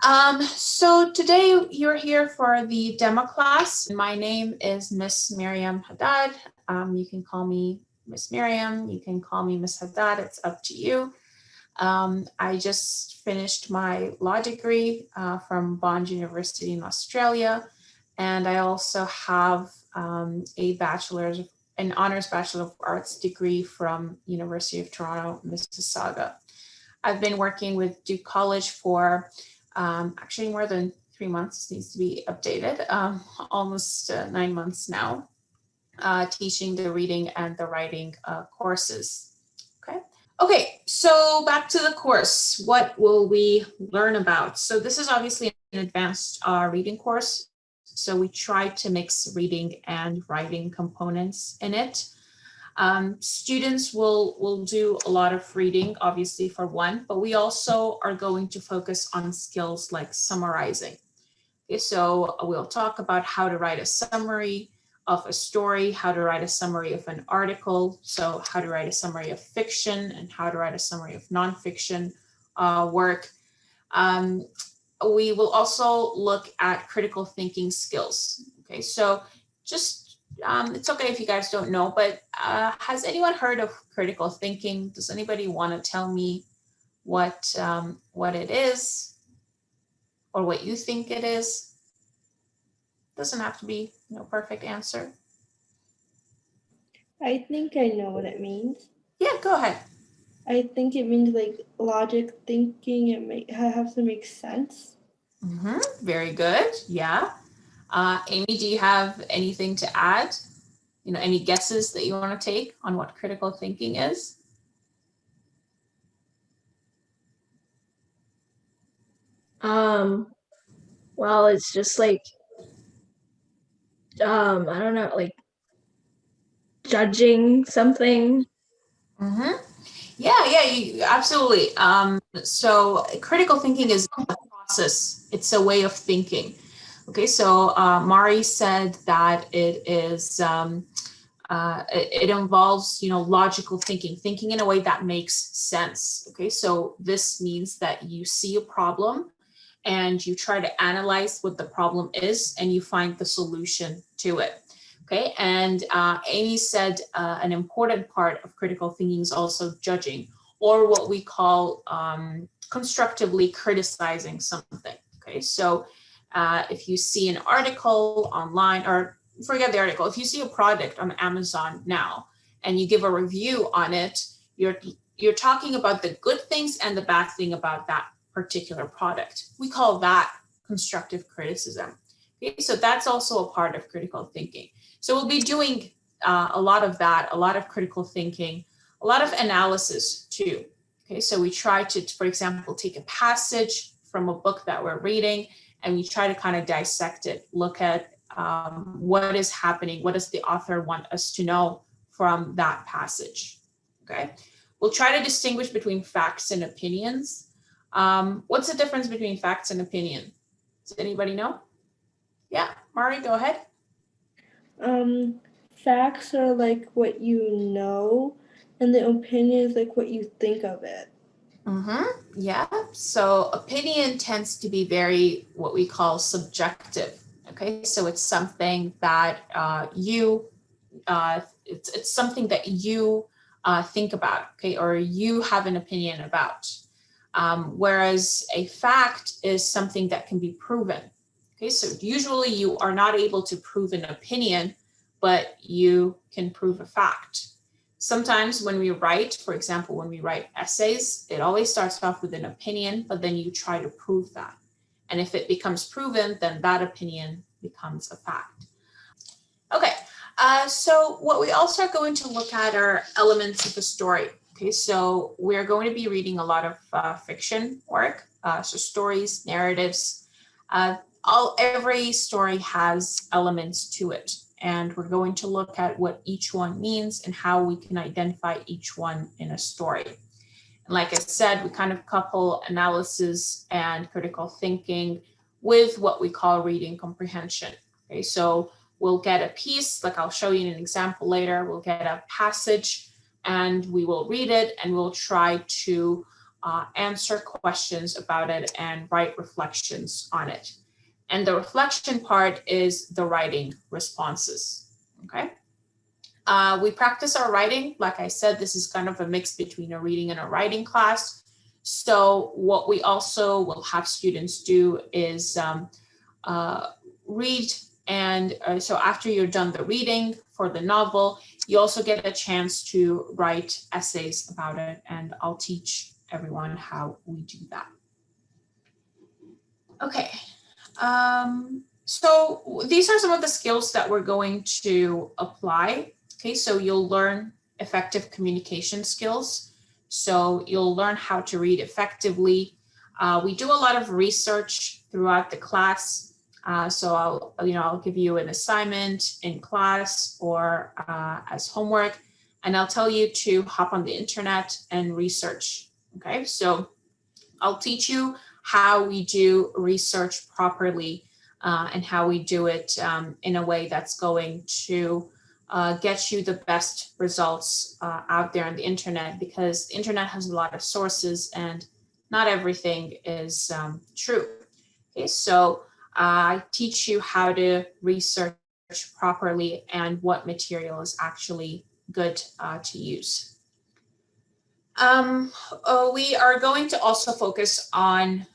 So today you're here for the demo class. My name is Miss Miriam Haddad. You can call me Miss Miriam. You can call me Miss Haddad. It's up to you. I just finished my law degree from Bond University in Australia. And I also have an honors Bachelor of Arts degree from University of Toronto, Mississauga. I've been working with Duke College for actually more than 3 months, needs to be updated, almost 9 months now, teaching the reading and the writing courses. Okay, so back to the course. What will we learn about? So this is obviously an advanced reading course. So we try to mix reading and writing components in it. Students will do a lot of reading, obviously, for one, but we also are going to focus on skills like summarizing. Okay, so we'll talk about how to write a summary of a story, how to write a summary of an article, so how to write a summary of fiction and how to write a summary of nonfiction work. We will also look at critical thinking skills. Okay, so just it's okay if you guys don't know, but has anyone heard of critical thinking? Does anybody want to tell me what it is or what you think it is? Doesn't have to be perfect answer. I think I know what it means. Yeah, go ahead. I think it means like logic thinking. It has to make sense. Very good. Yeah. Amy, do you have anything to add? Any guesses that you want to take on what critical thinking is? Well, it's just like, I don't know, like judging something. Yeah, absolutely. So critical thinking is a process. It's a way of thinking. Okay, so Mari said that it is, it involves, logical thinking in a way that makes sense. Okay, so this means that you see a problem and you try to analyze what the problem is and you find the solution to it. Okay, and Amy said an important part of critical thinking is also judging, or what we call constructively criticizing something. Okay, so if you see an article online, or forget the article, if you see a product on Amazon now and you give a review on it, you're talking about the good things and the bad thing about that particular product. We call that constructive criticism. Okay, so that's also a part of critical thinking. So we'll be doing a lot of that, a lot of critical thinking, a lot of analysis too. Okay, so we try to, for example, take a passage from a book that we're reading and we try to kind of dissect it, look at what is happening, what does the author want us to know from that passage. Okay, we'll try to distinguish between facts and opinions. What's the difference between facts and opinion? Does anybody know? Yeah, Mari, go ahead. Facts are like what you know, and the opinion is like what you think of it. Yeah, so opinion tends to be very what we call subjective. Okay, so it's something that it's something that you think about, okay, or you have an opinion about. Whereas a fact is something that can be proven. Okay, so usually you are not able to prove an opinion, but you can prove a fact. Sometimes when we write, for example, when we write essays, it always starts off with an opinion, but then you try to prove that. And if it becomes proven, then that opinion becomes a fact. Okay, so what we also are going to look at are elements of a story. Okay, so we're going to be reading a lot of fiction work, so stories, narratives. Every story has elements to it, and we're going to look at what each one means and how we can identify each one in a story. And like I said, we kind of couple analysis and critical thinking with what we call reading comprehension. Okay, so we'll get a piece, like I'll show you an example later, we'll get a passage and we will read it and we'll try to answer questions about it and write reflections on it. And the reflection part is the writing responses, okay? We practice our writing. Like I said, this is kind of a mix between a reading and a writing class. So what we also will have students do is read, and so after you're done the reading for the novel, you also get a chance to write essays about it, and I'll teach everyone how we do that. Okay, so these are some of the skills that we're going to apply. Okay, so you'll learn effective communication skills. So you'll learn how to read effectively. We do a lot of research throughout the class. So I'll give you an assignment in class or as homework, and I'll tell you to hop on the internet and research. Okay, so I'll teach you how we do research properly and how we do it in a way that's going to get you the best results out there on the internet, because the internet has a lot of sources and not everything is true. Okay, so I teach you how to research properly and what material is actually good to use. We are going to also focus on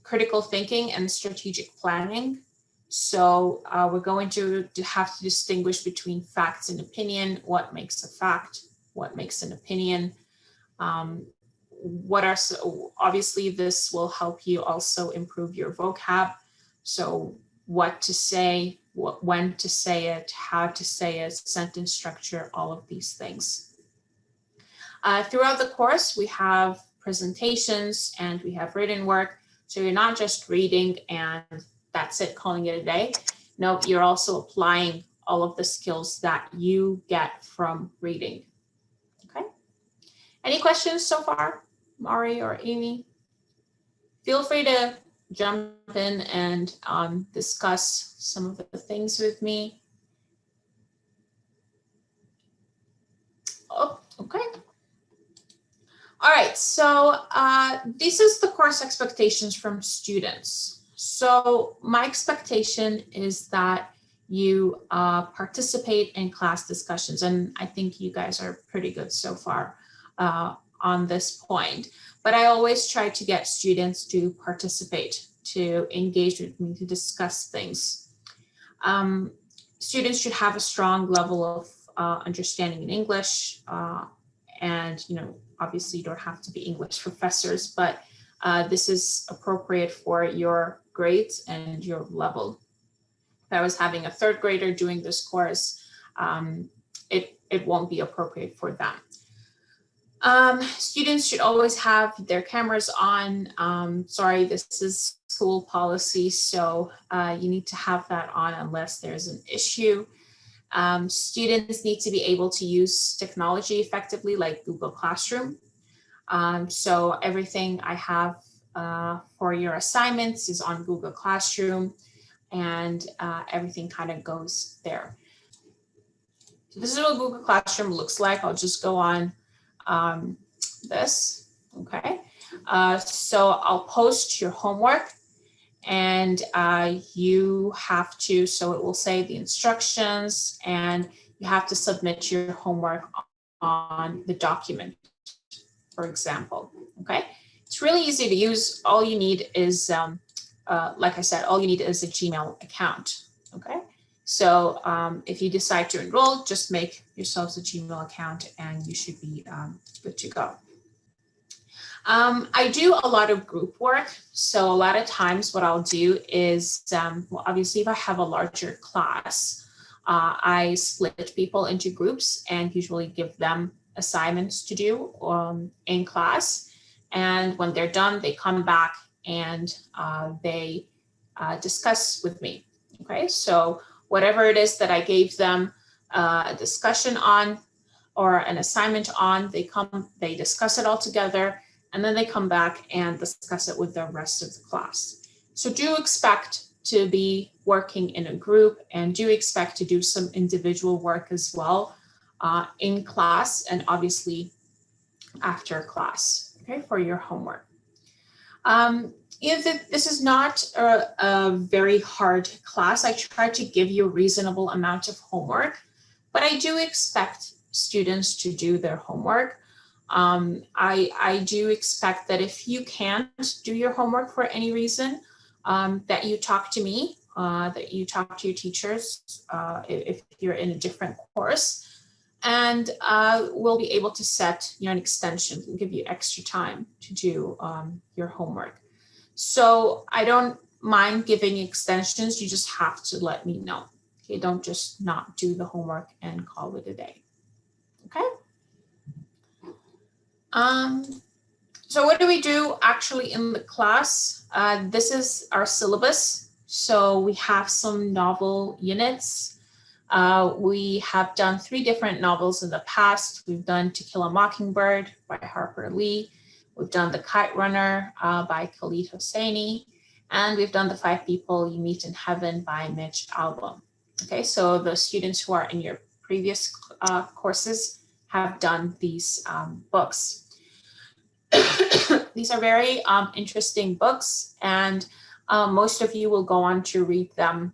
critical thinking and strategic planning. So we're going to have to distinguish between facts and opinion. What makes a fact? What makes an opinion? Obviously this will help you also improve your vocab. So what to say, when to say it, how to say it, sentence structure, all of these things. Throughout the course, we have presentations and we have written work. So you're not just reading and that's it, calling it a day. No, you're also applying all of the skills that you get from reading. Okay. Any questions so far, Mari or Amy? Feel free to jump in and discuss some of the things with me. Oh, okay. All right, so this is the course expectations from students. So my expectation is that you participate in class discussions, and I think you guys are pretty good so far on this point. But I always try to get students to participate, to engage with me, to discuss things. Students should have a strong level of understanding in English, and obviously you don't have to be English professors, but this is appropriate for your grades and your level. If I was having a third grader doing this course, it won't be appropriate for them. Students should always have their cameras on. Sorry, this is school policy, so you need to have that on unless there's an issue. Students need to be able to use technology effectively, like Google Classroom. So everything I have for your assignments is on Google Classroom, and everything kind of goes there. So this is what Google Classroom looks like. I'll just go on this, okay? So I'll post your homework, and you have to, so it will say the instructions, and you have to submit your homework on the document, for example, okay? It's really easy to use. All you need is, like I said, all you need is a Gmail account, okay? So if you decide to enroll, just make yourselves a Gmail account and you should be good to go. I do a lot of group work. So a lot of times what I'll do is, well, obviously if I have a larger class, I split people into groups and usually give them assignments to do in class. And when they're done, they come back and they discuss with me, okay? So whatever it is that I gave them a discussion on or an assignment on, they discuss it all together, and then they come back and discuss it with the rest of the class. So do expect to be working in a group, and do expect to do some individual work as well in class. And obviously after class, okay, for your homework. This is not a very hard class. I try to give you a reasonable amount of homework, but I do expect students to do their homework. I do expect that if you can't do your homework for any reason, that you talk to me, that you talk to your teachers if you're in a different course, and we'll be able to set an extension. We'll give you extra time to do your homework. So I don't mind giving extensions. You just have to let me know. Okay, don't just not do the homework and call it a day. Okay. So what do we do actually in the class? This is our syllabus. So we have some novel units. We have done 3 different novels in the past. We've done To Kill a Mockingbird by Harper Lee. We've done The Kite Runner by Khalid Hosseini. And we've done The 5 People You Meet in Heaven by Mitch Albom. Okay, so the students who are in your previous courses have done these books. These are very interesting books, and most of you will go on to read them,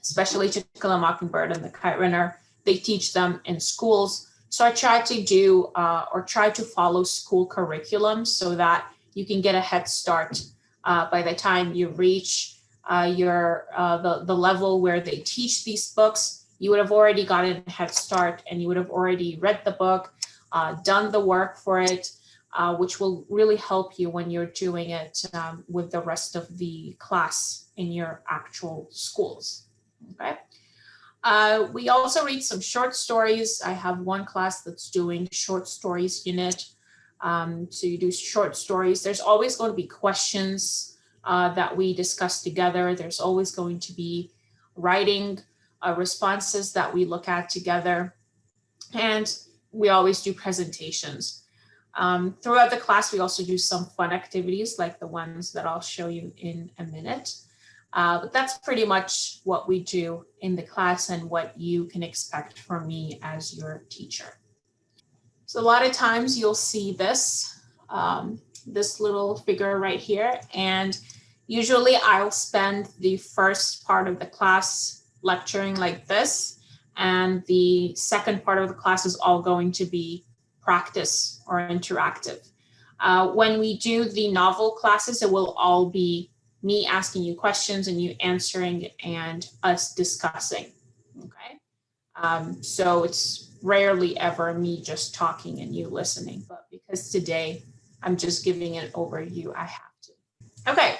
especially To Kill a Mockingbird and The Kite Runner. They teach them in schools. So I try to do or try to follow school curriculum so that you can get a head start by the time you reach the level where they teach these books. You would have already gotten a head start, and you would have already read the book, done the work for it, which will really help you when you're doing it with the rest of the class in your actual schools. Okay. We also read some short stories. I have one class that's doing short stories unit. So you do short stories. There's always going to be questions that we discuss together. There's always going to be writing responses that we look at together. And we always do presentations. Throughout the class, we also do some fun activities like the ones that I'll show you in a minute. But that's pretty much what we do in the class and what you can expect from me as your teacher. So a lot of times you'll see this, this little figure right here. And usually I'll spend the first part of the class lecturing like this. And the second part of the class is all going to be practice or interactive. When we do the novel classes, it will all be me asking you questions and you answering and us discussing, okay? So it's rarely ever me just talking and you listening, but because today I'm just giving it over you, I have to. Okay,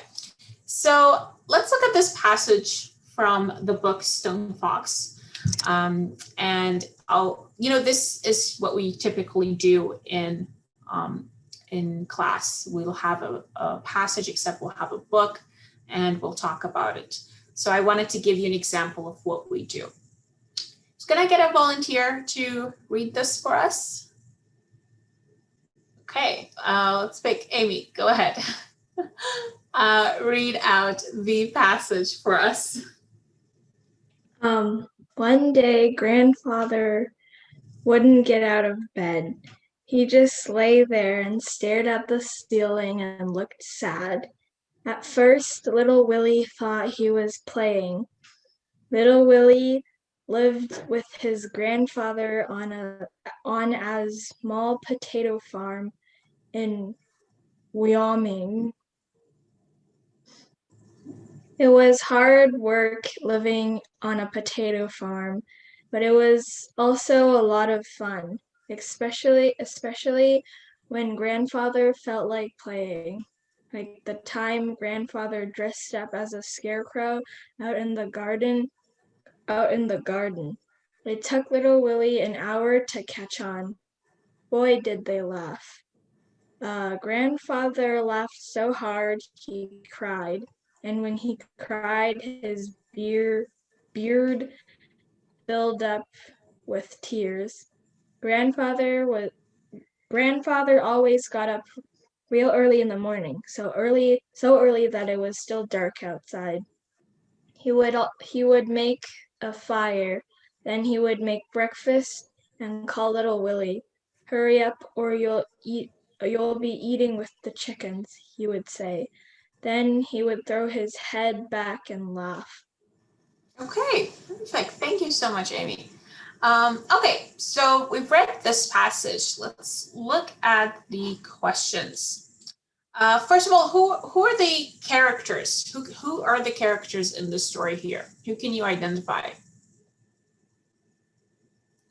so let's look at this passage from the book Stone Fox. And this is what we typically do in class. We'll have a passage, except we'll have a book and we'll talk about it. So I wanted to give you an example of what we do. So can I get a volunteer to read this for us? Okay, let's pick Amy, go ahead. Read out the passage for us. One day, grandfather wouldn't get out of bed. He just lay there and stared at the ceiling and looked sad. At first, little Willie thought he was playing. Little Willie lived with his grandfather on a small potato farm in Wyoming. It was hard work living on a potato farm, but it was also a lot of fun, especially when grandfather felt like playing. Like the time grandfather dressed up as a scarecrow out in the garden. It took little Willie an hour to catch on. Boy, did they laugh. Grandfather laughed so hard he cried, and when he cried, his beard filled up with tears. Grandfather always got up real early in the morning, so early that it was still dark outside. He would make a fire, then he would make breakfast and call little Willie. Hurry up or you'll be eating with the chickens, he would say. Then he would throw his head back and laugh. Okay, perfect. Thank you so much, Amy. Okay, so we've read this passage. Let's look at the questions. First of all, who are the characters? Who are the characters in the story here? Who can you identify?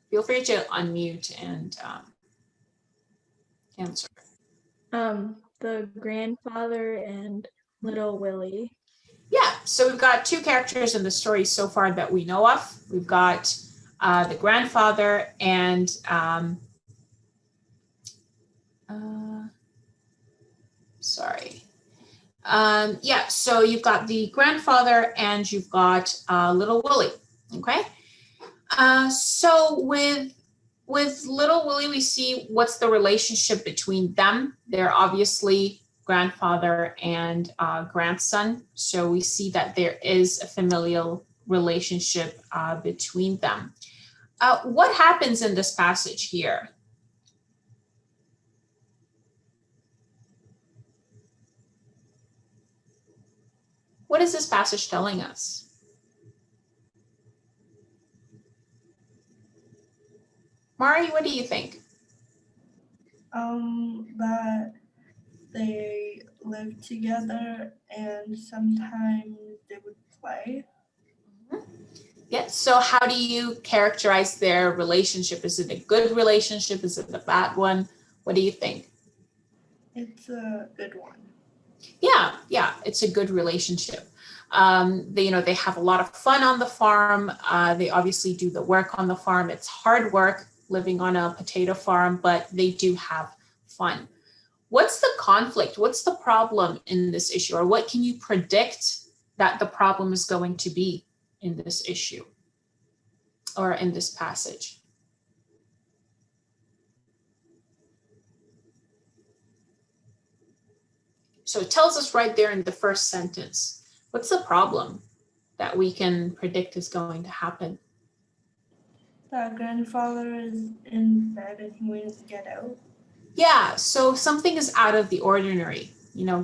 Feel free to unmute and answer. The grandfather and little Willie. Yeah, so we've got two characters in the story so far that we know of. We've got the grandfather and yeah, so you've got the grandfather and you've got little Willie. Okay, so with little Willie, we see what's the relationship between them. They're obviously grandfather and grandson. So we see that there is a familial relationship between them. What happens in this passage here? What is this passage telling us? Mari, what do you think? That they lived together and sometimes they would play. Yeah, so how do you characterize their relationship? Is it a good relationship? Is it a bad one? What do you think? It's a good one. Yeah, it's a good relationship. They have a lot of fun on the farm. They obviously do the work on the farm. It's hard work living on a potato farm, but they do have fun. What's the conflict? What's the problem in this issue? Or what can you predict that the problem is going to be in this issue or in this passage? So it tells us right there in the first sentence. What's the problem that we can predict is going to happen? That grandfather is in bed and he won't get out. Yeah, so something is out of the ordinary.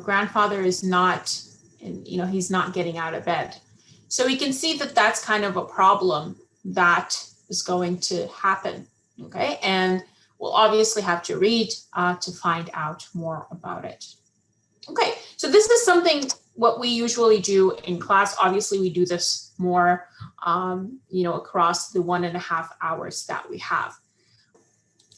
Grandfather is not, he's not getting out of bed. So we can see that that's kind of a problem that is going to happen, okay? And we'll obviously have to read to find out more about it. Okay, so this is something what we usually do in class. Obviously, we do this more, across the 1.5 hours that we have.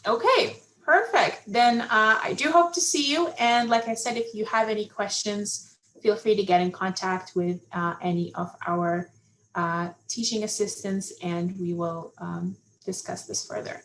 Okay, perfect. Then I do hope to see you. And like I said, if you have any questions, feel free to get in contact with any of our teaching assistants and we will discuss this further.